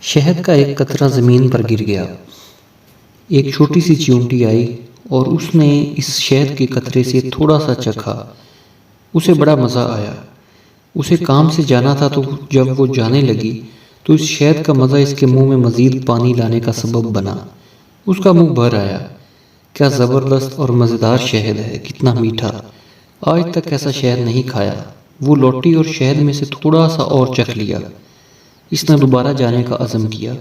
شہد کا ایک قطرہ زمین پر گر گیا۔ ایک چھوٹی سی چیونٹی آئی اور اس نے اس شہد کے قطرے سے تھوڑا سا چکھا۔ اسے بڑا مزہ آیا۔ اسے کام سے جانا تھا تو جب وہ جانے لگی تو اس شہد کا مزہ اس کے منہ میں مزید پانی لانے کا سبب بنا۔ اس کا منہ بھر آیا۔ کیا زبردست اور مزیدار شہد ہے، کتنا میٹھا! آج تک ایسا شہد نہیں کھایا۔ وہ لوٹی اور شہد میں سے تھوڑا سا اور چکھ لیا۔ اس نے دوبارہ جانے کا عزم کیا،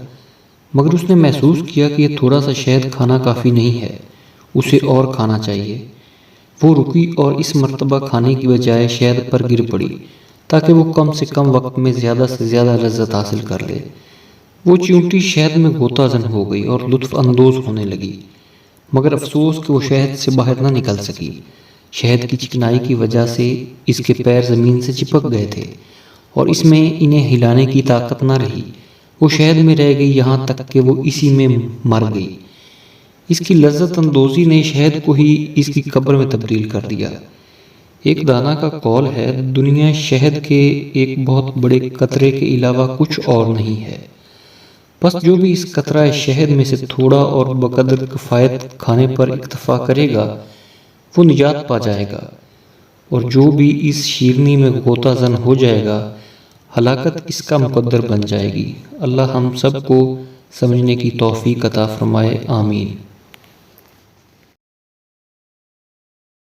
مگر اس نے محسوس کیا کہ یہ تھوڑا سا شہد کھانا کافی نہیں ہے، اسے اور کھانا چاہیے۔ وہ رکی اور اس مرتبہ کھانے کی بجائے شہد پر گر پڑی تاکہ وہ کم سے کم وقت میں زیادہ سے زیادہ لذت حاصل کر لے۔ وہ چیونٹی شہد میں غوطہ زن ہو گئی اور لطف اندوز ہونے لگی، مگر افسوس کہ وہ شہد سے باہر نہ نکل سکی۔ شہد کی چکنائی کی وجہ سے اس کے پیر زمین سے چپک گئے تھے اور اس میں انہیں ہلانے کی طاقت نہ رہی۔ وہ شہد میں رہ گئی یہاں تک کہ وہ اسی میں مر گئی۔ اس کی لذت اندوزی نے شہد کو ہی اس کی قبر میں تبدیل کر دیا۔ ایک دانا کا قول ہے، دنیا شہد کے ایک بہت بڑے قطرے کے علاوہ کچھ اور نہیں ہے۔ بس جو بھی اس قطرہ شہد میں سے تھوڑا اور بقدر کفایت کھانے پر اکتفا کرے گا وہ نجات پا جائے گا، اور جو بھی اس شیرنی میں غوطہ زن ہو جائے گا ہلاکت اس کا مقدر بن جائے گی۔ اللہ ہم سب کو سمجھنے کی توفیق عطا فرمائے، آمین۔